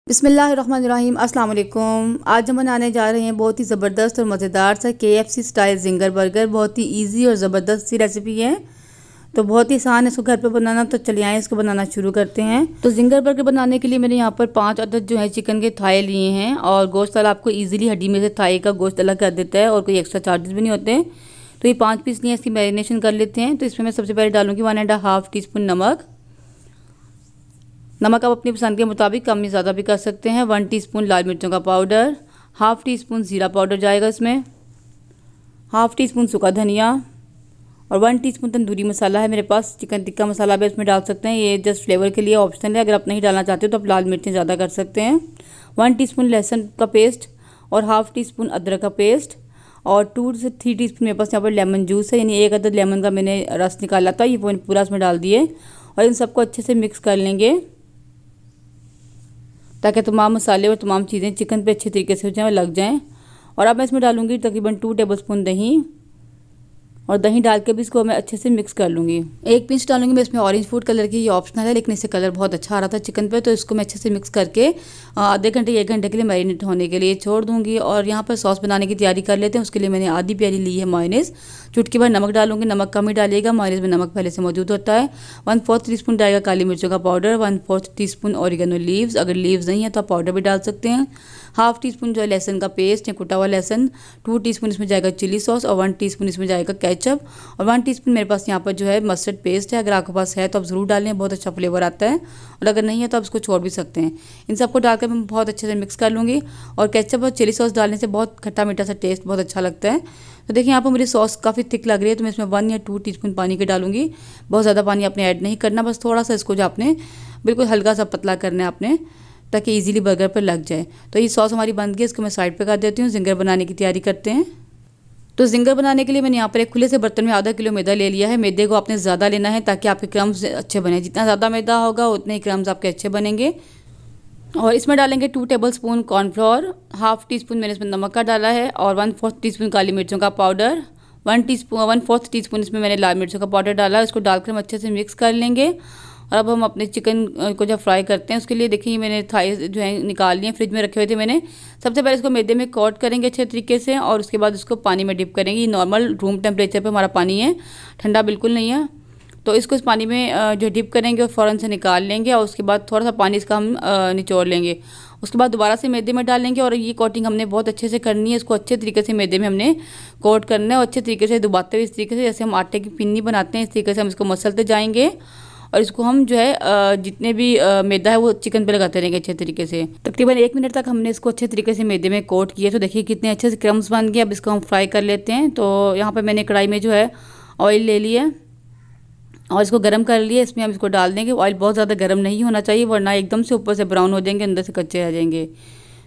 बिस्मिल्लाहिर्रहमानिर्रहीम अस्सलाम वालेकुम। आज हम बनाने जा रहे हैं बहुत ही ज़बरदस्त और मज़ेदार सा KFC स्टाइल जिंगर बर्गर। बहुत ही इजी और ज़बरदस्त सी रेसिपी है, तो बहुत ही आसान है इसको घर पे बनाना। तो चलिए आए इसको बनाना शुरू करते हैं। तो जिंगर बर्गर बनाने के लिए मैंने यहाँ पर 5 अदद जो है चिकन के थाए लिए हैं। और गोश्त वाला आपको ईजिली हड्डी में से थाए का गोश्त अलग कर देता है और कोई एक्स्ट्रा चार्जेस भी नहीं होते। तो ये 5 पीस लिए, इसकी मैरिनेशन कर लेते हैं। तो इसमें मैं सबसे पहले डालूंगी 1.5 टीस्पून नमक। नमक आप अपनी पसंद के मुताबिक कम या ज़्यादा भी कर सकते हैं। 1 टीस्पून लाल मिर्चों का पाउडर, हाफ़ टीस्पून ज़ीरा पाउडर जाएगा इसमें, हाफ़ टीस्पून सूखा धनिया और 1 टीस्पून तंदूरी मसाला है मेरे पास। चिकन टिक्का मसाला भी इसमें डाल सकते हैं, ये जस्ट फ्लेवर के लिए ऑप्शनल है। अगर आप नहीं डालना चाहते हो तो आप लाल मिर्चें ज़्यादा कर सकते हैं। 1 टीस्पून लहसुन का पेस्ट और हाफ़ टीस्पून अदरक का पेस्ट और 2 से 3 टीस्पून मेरे पास यहाँ पर लेमन जूस है, यानी 1 अदद लेमन का मैंने रस निकाला था, ये पूरा इसमें डाल दिए। और इन सबको अच्छे से मिक्स कर लेंगे ताकि तमाम मसाले और तमाम चीज़ें चिकन पे अच्छे तरीके से हो जाएं और लग जाएं। और अब मैं इसमें डालूंगी तकरीबन 2 टेबलस्पून दही, और दही डाल के भी इसको मैं अच्छे से मिक्स कर लूँगी। 1 पिंच डालूंगी मैं इसमें ऑरेंज फूड कलर की, ये ऑप्शनल है लेकिन इससे कलर बहुत अच्छा आ रहा था चिकन पे। तो इसको मैं अच्छे से मिक्स करके आधे घंटे 1 घंटे के लिए मैरिनेट होने के लिए छोड़ दूँगी। और यहाँ पर सॉस बनाने की तैयारी कर लेते हैं। उसके लिए मैंने आधी प्याली ली है मायोनीज़, चुटकी भर नमक डालूंगी, नमक कम ही डालिएगा, मायोनीज़ में नमक पहले से मौजूद होता है। 1/4 टीस्पून डालेगा काली मिर्चों का पाउडर, 1/4 टीस्पून ऑरिगेनो लीव्स, अगर लीव्स नहीं है तो आप पाउडर भी डाल सकते हैं। हाफ़ टीस्पून जो है लहसुन का पेस्ट या कुटा हुआ लहसुन, 2 टीस्पून इसमें जाएगा चिली सॉस और 1 टीस्पून इसमें जाएगा केचप और 1 टीस्पून मेरे पास यहाँ पर जो है मस्टर्ड पेस्ट है। अगर आपके पास है तो आप ज़रूर डालें, बहुत अच्छा फ्लेवर आता है। और अगर नहीं है तो आप इसको छोड़ भी सकते हैं। इन सबको डालकर मैं बहुत अच्छे से मिक्स कर लूँगी। और केचप और चिली सॉस डालने से बहुत खट्टा मीठा सा टेस्ट बहुत अच्छा लगता है। तो देखिए यहाँ पर मेरी सॉस काफ़ी थिक लग रही है, तो मैं इसमें 1 या 2 टीस्पून पानी के डालूंगी। बहुत ज़्यादा पानी आपने ऐड नहीं करना, बस थोड़ा सा इसको जो आपने बिल्कुल हल्का सा पतला करना है आपने, ताकि इजीली बर्गर पर लग जाए। तो ये सॉस हमारी बन गई, इसको मैं साइड पे कर देती हूँ। जिंगर बनाने की तैयारी करते हैं। तो जिंगर बनाने के लिए मैंने यहाँ पर एक खुले से बर्तन में आधा किलो मैदा ले लिया है। मैदे को आपने ज़्यादा लेना है ताकि आपके क्रम्स अच्छे बने। जितना ज़्यादा मैदा होगा उतने ही क्रम्स आपके अच्छे बनेंगे। और इसमें डालेंगे 2 टेबलस्पून कॉर्नफ्लोर, हाफ़ टीस्पून मैंने इसमें नमक का डाला है और 1/4 टीस्पून काली मिर्चों का पाउडर, 1/4 टीस्पून इसमें मैंने लाल मिर्चों का पाउडर डाला है। इसको डालकर हम अच्छे से मिक्स कर लेंगे। और अब हम अपने चिकन को जब फ्राई करते हैं उसके लिए देखिए मैंने थाई जो है निकाल लिए, फ्रिज में रखे हुए थे मैंने। सबसे पहले इसको मैदे में कोट करेंगे अच्छे तरीके से और उसके बाद इसको पानी में डिप करेंगे। ये नॉर्मल रूम टेम्परेचर पे हमारा पानी है, ठंडा बिल्कुल नहीं है। तो इसको इस पानी में जो डिप करेंगे और फ़ौरन से निकाल लेंगे और उसके बाद थोड़ा सा पानी इसका हम निचोड़ लेंगे। उसके बाद दोबारा से मैदे में डालेंगे और ये कोटिंग हमने बहुत अच्छे से करनी है। इसको अच्छे तरीके से मैदे में हमने कोट करना है और अच्छे तरीके से दबाते हुए इस तरीके से जैसे हम आटे की पिन्नी बनाते हैं, इस तरीके से हम इसको मसलते जाएंगे। और इसको हम जो है जितने भी मैदा है वो चिकन पे लगाते रहेंगे अच्छे तरीके से। तकरीबन 1 मिनट तक हमने इसको अच्छे तरीके से मैदे में कोट किया। तो देखिए कितने अच्छे से क्रम्स बन गए। अब इसको हम फ्राई कर लेते हैं। तो यहाँ पर मैंने कढ़ाई में जो है ऑयल ले लिया और इसको गर्म कर लिया। इसमें हम इसको डाल देंगे। ऑयल बहुत ज़्यादा गर्म नहीं होना चाहिए वरना एकदम से ऊपर से ब्राउन हो जाएंगे, अंदर से कच्चे रह जाएंगे।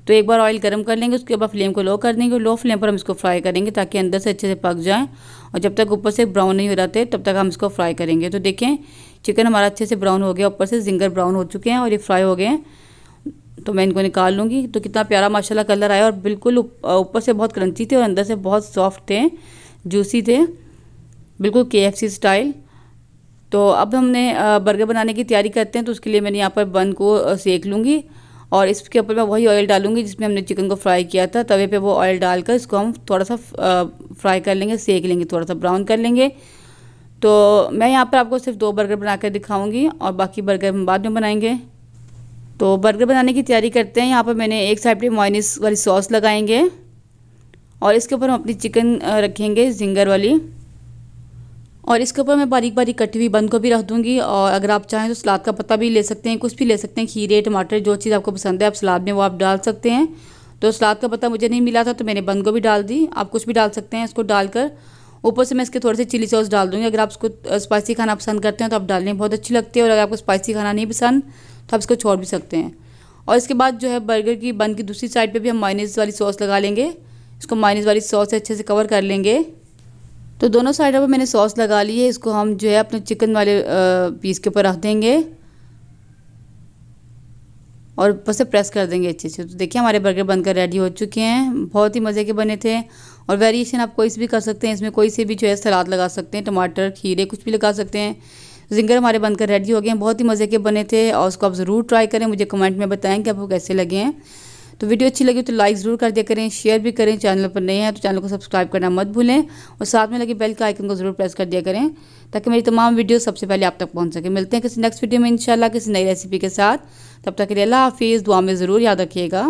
तो एक बार ऑयल गर्म कर लेंगे, उसके बाद फ्लेम को लो कर देंगे। लो फ्लेम पर हम इसको फ्राई करेंगे ताकि अंदर से अच्छे से पक जाए। और जब तक ऊपर से ब्राउन नहीं हो जाते तब तक हम इसको फ्राई करेंगे। तो देखें चिकन हमारा अच्छे से ब्राउन हो गया, ऊपर से जिंगर ब्राउन हो चुके हैं और ये फ्राई हो गए हैं। तो मैं इनको निकाल लूँगी। तो कितना प्यारा माशाल्लाह कलर आया और बिल्कुल ऊपर से बहुत क्रंची थे और अंदर से बहुत सॉफ्ट थे, जूसी थे, बिल्कुल KFC स्टाइल। तो अब हमने बर्गर बनाने की तैयारी करते हैं। तो उसके लिए मैंने यहाँ पर बन को सेक लूँगी और इसके ऊपर मैं वही ऑयल डालूँगी जिसमें हमने चिकन को फ्राई किया था। तवे पे वो ऑयल डालकर इसको हम थोड़ा सा फ्राई कर लेंगे, सेक लेंगे, थोड़ा सा ब्राउन कर लेंगे। तो मैं यहाँ पर आपको सिर्फ 2 बर्गर बना कर दिखाऊँगी और बाकी बर्गर हम बाद में बनाएंगे। तो बर्गर बनाने की तैयारी करते हैं। यहाँ पर मैंने एक साइड पर मायोनीज़ वाली सॉस लगाएंगे और इसके ऊपर हम अपनी चिकन रखेंगे जिंगर वाली। और इसके ऊपर मैं बारीक बारीक कटी हुई बंद को भी रख दूँगी। और अगर आप चाहें तो सलाद का पत्ता भी ले सकते हैं, कुछ भी ले सकते हैं, खीरे, टमाटर, जो चीज़ आपको पसंद है आप सलाद में वो आप डाल सकते हैं। तो सलाद का पत्ता मुझे नहीं मिला था तो मैंने बंद को भी डाल दी। आप कुछ भी डाल सकते हैं। इसको डालकर ऊपर से मैं इसके थोड़े से चिली सॉस डाल दूँगी। अगर आप इसको स्पाइसी खाना पसंद करते हैं तो आप डालने बहुत अच्छी लगती है, और अगर आपको स्पाइसी खाना नहीं पसंद तो आप इसको छोड़ भी सकते हैं। और इसके बाद जो है बर्गर की बन की दूसरी साइड पर भी हम मायोनीज़ वाली सॉस लगा लेंगे। इसको मायोनीज़ वाली सॉस से अच्छे से कवर कर लेंगे। तो दोनों साइडों पर मैंने सॉस लगा ली है। इसको हम जो है अपने चिकन वाले पीस के ऊपर रख देंगे और ऊपर से प्रेस कर देंगे अच्छे से। तो देखिए हमारे बर्गर बनकर रेडी हो चुके हैं। बहुत ही मज़े के बने थे। और वेरिएशन आप कोई से भी कर सकते हैं, इसमें कोई से भी जो है सलाद लगा सकते हैं, टमाटर, खीरे, कुछ भी लगा सकते हैं। जिंगर हमारे बनकर रेडी हो गए हैं, बहुत ही मज़े के बने थे और उसको आप ज़रूर ट्राई करें, मुझे कमेंट में बताएं कि आपको कैसे लगे हैं। तो वीडियो अच्छी लगी तो लाइक ज़रूर कर दिया करें, शेयर भी करें। चैनल पर नए हैं तो चैनल को सब्सक्राइब करना मत भूलें और साथ में लगे बेल का आइकन को ज़रूर प्रेस कर दिया करें ताकि मेरी तमाम वीडियो सबसे पहले आप तक पहुंच सके। मिलते हैं किसी नेक्स्ट वीडियो में इंशाल्लाह किसी नई रेसिपी के साथ। तब तक के लिए अल्लाह हाफिज़। दुआ में ज़रूर याद रखिएगा।